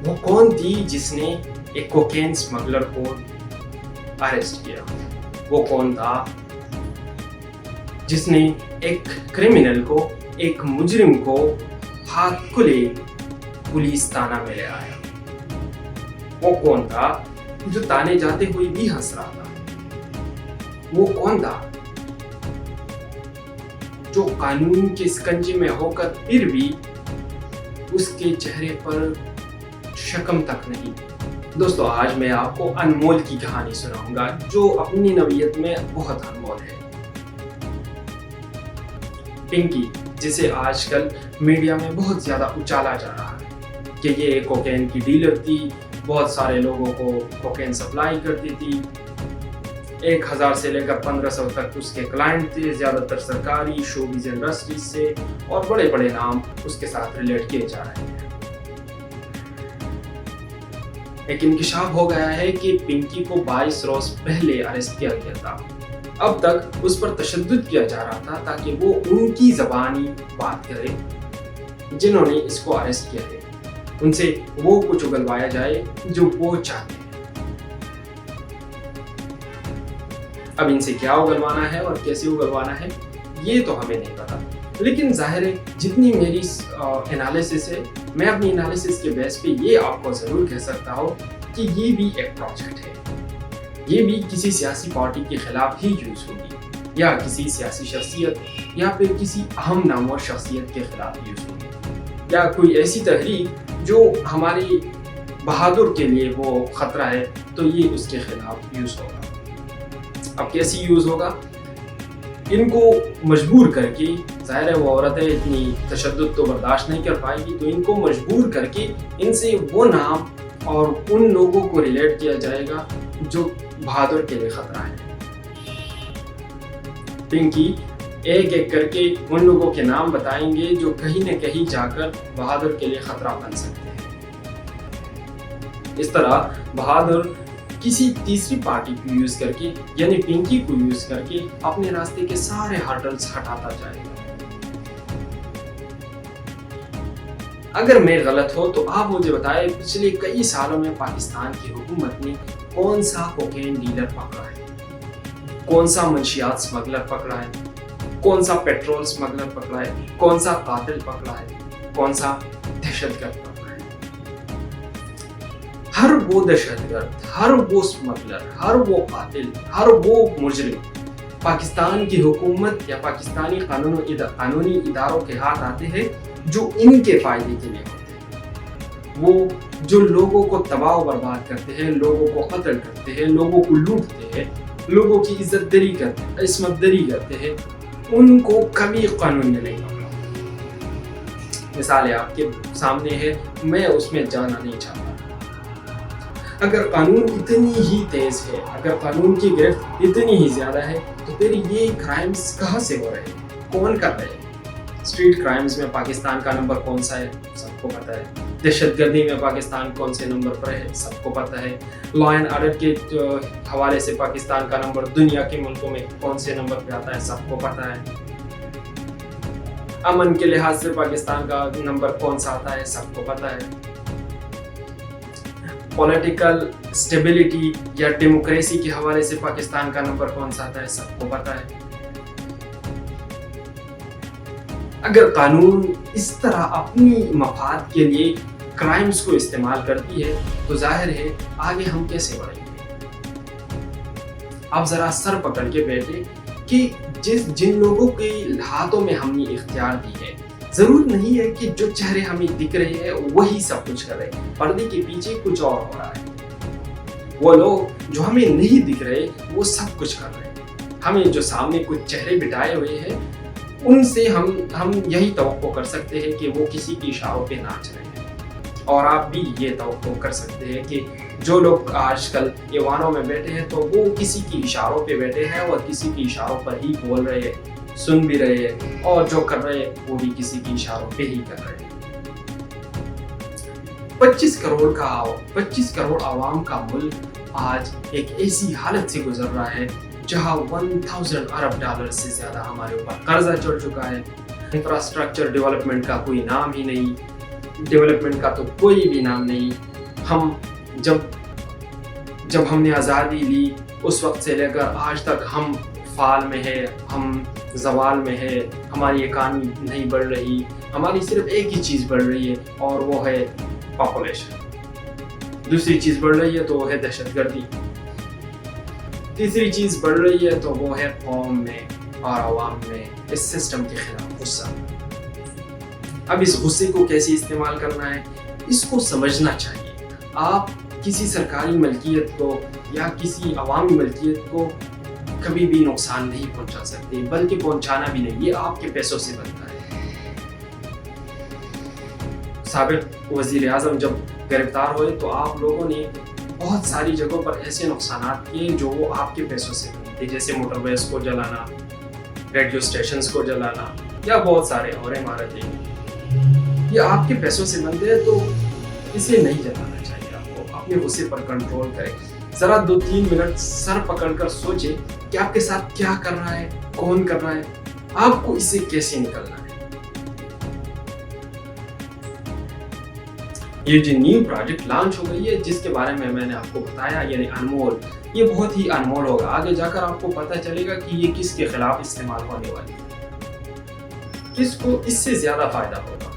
वो कौन थी जिसने एक कोकेन स्मगलर को अरेस्ट किया? वो कौन था जिसने एक क्रिमिनल को, एक मुजरिम को हाथ खुले पुलिस थाना में ले आया? वो कौन था जो ताने जाते हुए भी हंस रहा था? वो कौन था जो कानून के शिकंजे में होकर फिर भी उसके चेहरे पर शक्म तक नहीं? दोस्तों, आज मैं आपको अनमोल की कहानी सुनाऊंगा जो अपनी नौइयत में बहुत अनमोल है। पिंकी, जिसे आजकल मीडिया में बहुत ज्यादा उछाला जा रहा है कि ये कोकेन की डीलर थी, बहुत सारे लोगों को कोकेन सप्लाई करती थी, 1000 से लेकर 1500 तक उसके क्लाइंट थे, ज्यादातर सरकारी शोबिज इंडस्ट्री से, और बड़े बड़े नाम उसके साथ रिलेट किए जा रहे हैं। एक इंकशाफ हो गया है कि पिंकी को 22 रोज पहले अरेस्ट किया गया था। अब तक उस पर तशद्दुद किया जा रहा था ताकि वो उनकी ज़बानी बात करे जिन्होंने इसको अरेस्ट किया है, उनसे वो कुछ उगलवाया जाए जो वो चाहते हैं। अब इनसे क्या उगलवाना है और कैसे उगलवाना है ये तो हमें नहीं पता, लेकिन जाहिर है जितनी मेरी एनालिसिस है, मैं अपनी एनालिसिस के बेस पे ये आपको ज़रूर कह सकता हूँ कि ये भी एक प्रोजेक्ट है। ये भी किसी सियासी पार्टी के खिलाफ ही यूज़ होगी, या किसी सियासी शख्सियत या फिर किसी अहम नामवर शख्सियत के खिलाफ यूज़ होगी, या कोई ऐसी तहरीक जो हमारे बहादुर के लिए वो ख़तरा है, तो ये उसके खिलाफ यूज़ होगा। अब कैसे यूज़ होगा? इनको मजबूर करके, ज़ाहिर है वो औरतें इतनी तशद्दुद तो बर्दाश्त नहीं कर पाएगी, तो इनको मजबूर करके इनसे वो नाम और उन लोगों को रिलेट किया जाएगा जो बहादुर के लिए खतरा है। पिंकी एक एक करके उन लोगों के नाम बताएंगे जो कहीं न कहीं जाकर बहादुर के लिए खतरा बन सकते हैं। इस तरह बहादुर किसी तीसरी पार्टी को यूज करके, यानी पिंकी को यूज करके, अपने रास्ते के सारे हर्डल्स हटाता जाएगा। अगर मैं गलत हो तो आप मुझे बताएं, पिछले कई सालों में पाकिस्तान की हुकूमत ने कौन सा कोकेन डीलर पकड़ा है, कौन सा मंशियात स्मगलर पकड़ा है, कौन सा पेट्रोल स्मगलर पकड़ा है, कौन सा कातिल पकड़ा है, कौन सा दहशतगर्द पकड़ा है? हर वो दहशतगर्द, हर वो स्मगलर, हर वो कातिल, हर वो मुजरिम पाकिस्तान की हुकूमत या पाकिस्तानी कानूनी इदारों के हाथ आते हैं जो इनके फायदे के लिए होते हैं। वो जो लोगों को तबाह बर्बाद करते हैं, लोगों को कत्ल करते हैं, लोगों को लूटते हैं, लोगों की इज्जत दरी करते हैं, इस्मत दरी करते हैं, उनको कभी कानून ने नहीं पकड़ा। मिसालें आपके सामने है, मैं उसमें जाना नहीं चाहता। अगर कानून इतनी ही तेज है, अगर कानून की गिरफ्त इतनी ही ज्यादा है, तो फिर ये क्राइम्स कहाँ से हो रहे हैं, कौन कर रहे हैं? स्ट्रीट क्राइम्स में पाकिस्तान का नंबर कौन सा है, सबको पता है। दहशतगर्दी में पाकिस्तान कौन से नंबर पर है, सबको पता है। लॉ एंड ऑर्डर के हवाले से पाकिस्तान का नंबर दुनिया के मुल्कों में कौन से नंबर पे आता है, सबको पता है। अमन के लिहाज से पाकिस्तान का नंबर कौन सा आता है, सबको पता है। पॉलिटिकल स्टेबिलिटी या डेमोक्रेसी के हवाले से पाकिस्तान का नंबर कौन सा आता है, सबको पता है। अगर कानून इस तरह अपनी मफाद के लिए क्राइम्स को इस्तेमाल करती है, तो जाहिर है आगे हम कैसे बढ़ेंगे? आप जरा सर पकड़ के बैठे कि जिन लोगों के हाथों में हमने इख्तियार दी है, जरूरत नहीं है कि जो चेहरे हमें दिख रहे हैं वही सब कुछ कर रहे हैं, पर्दे के पीछे कुछ और हो रहा है। वो लोग जो हमें नहीं दिख रहे वो सब कुछ कर रहे हैं। हमें जो सामने कुछ चेहरे बिठाए हुए हैं, उनसे हम यही तवक्को कर सकते हैं कि वो किसी के इशारों पे नाच रहे हैं। और आप भी ये तवक्को कर सकते हैं कि जो लोग आजकल ईवानों में बैठे हैं, तो वो किसी के इशारों पे बैठे हैं और किसी के इशारों पर ही बोल रहे हैं, सुन भी रहे हैं, और जो कर रहे हैं वो भी किसी के इशारों पे ही कर रहे हैं। 25 करोड़ आवाम का मुल्क आज एक ऐसी हालत से गुजर रहा है जहां 1000 अरब डॉलर से ज्यादा हमारे ऊपर कर्जा चढ़ चुका है। इंफ्रास्ट्रक्चर डेवलपमेंट का कोई नाम ही नहीं, डेवलपमेंट का तो कोई भी नाम नहीं। ہم جب ہم نے آزادی لی اس وقت سے لے کر آج تک ہم فال میں ہے، ہم زوال میں ہے، ہماری اکانومی نہیں بڑھ رہی، ہماری صرف ایک ہی چیز بڑھ رہی ہے اور وہ ہے پاپولیشن. دوسری چیز بڑھ رہی ہے تو وہ ہے دہشت گردی. تیسری چیز بڑھ رہی ہے تو وہ ہے قوم میں اور عوام میں اس سسٹم کے خلاف غصہ. اب اس غصے کو کیسے استعمال کرنا ہے اس کو سمجھنا چاہیے. آپ کسی سرکاری ملکیت کو یا کسی عوامی ملکیت کو کبھی بھی نقصان نہیں پہنچا سکتے، بلکہ پہنچانا بھی نہیں، یہ آپ کے پیسوں سے بنتا ہے. سابق وزیر اعظم جب گرفتار ہوئے تو آپ لوگوں نے بہت ساری جگہوں پر ایسے نقصانات کیے جو وہ آپ کے پیسوں سے بنے تھے، جیسے موٹر ویز کو جلانا، ریڈیو اسٹیشنز کو جلانا یا بہت سارے اور عمارتیں. یہ آپ کے پیسوں سے بنتے ہیں تو اسے نہیں جلانا چاہیے. آپ کو اپنے غصے پر کنٹرول کریں. ذرا 2-3 منٹ سر پکڑ کر سوچیں کہ آپ کے ساتھ کیا کر رہا ہے، کون کر رہا ہے، آپ کو اس سے کیسے نکلنا ہے. یہ جو نیو پروجیکٹ لانچ ہو گئی ہے جس کے بارے میں نے آپ کو بتایا، یعنی انمول، یہ بہت ہی انمول ہوگا. آگے جا کر آپ کو پتہ چلے گا کہ یہ کس کے خلاف استعمال ہونے والی ہے، کس کو اس سے زیادہ فائدہ ہوگا.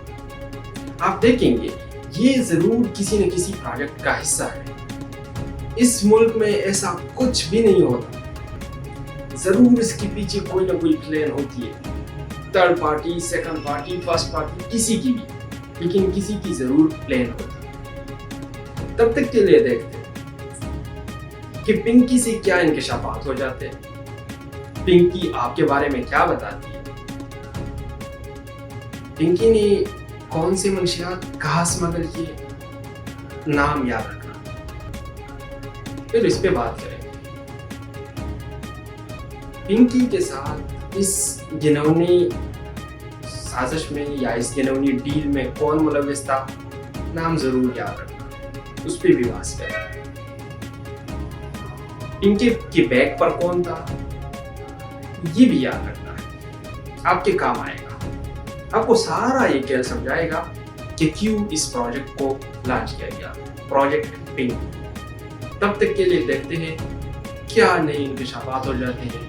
آپ دیکھیں گے یہ ضرور کسی نہ کسی پروجیکٹ کا حصہ ہے. اس ملک میں ایسا کچھ بھی نہیں ہوتا، ضرور اس کے پیچھے کوئی نہ کوئی پلان ہوتی ہے. Third party, second party, first party, کسی کی بھی، لیکن کسی کی ضرور پلان ہوتی ہے. تب تک کے لیے دیکھتے ہیں کہ پنکی سے کیا انکشافات ہو جاتے ہیں. پنکی آپ کے بارے میں کیا بتاتی ہے. پنکی نے کون سے منشیات کہاں اسمگل کیے، نام یاد رکھنا، پھر اس پہ بات کریں. پنکی کے ساتھ اس گنونی سازش میں یا اس گنونی ڈیل میں کون ملوث تھا، نام ضرور یاد رکھنا، اس پہ بھی بات کریں. پنکی کے بیگ پر کون تھا یہ بھی یاد رکھنا ہے، آپ کے کام آئے گا. آپ کو سارا یہ کھیل سمجھائے گا کہ کیوں اس پروجیکٹ کو لانچ کیا گیا، پروجیکٹ پنک. تب تک کے لیے دیکھتے ہیں کیا نئے انکشافات ہو جاتے ہیں.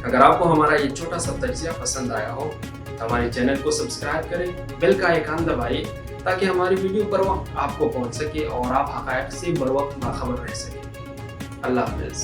اگر آپ کو ہمارا یہ چھوٹا سا تجزیہ پسند آیا ہو تو ہمارے چینل کو سبسکرائب کریں، بیل کا آئیکن دبائیں تاکہ ہماری ویڈیو پر وقت آپ کو پہنچ سکے اور آپ حقائق سے بر وقت باخبر رہ سکیں. اللہ حافظ.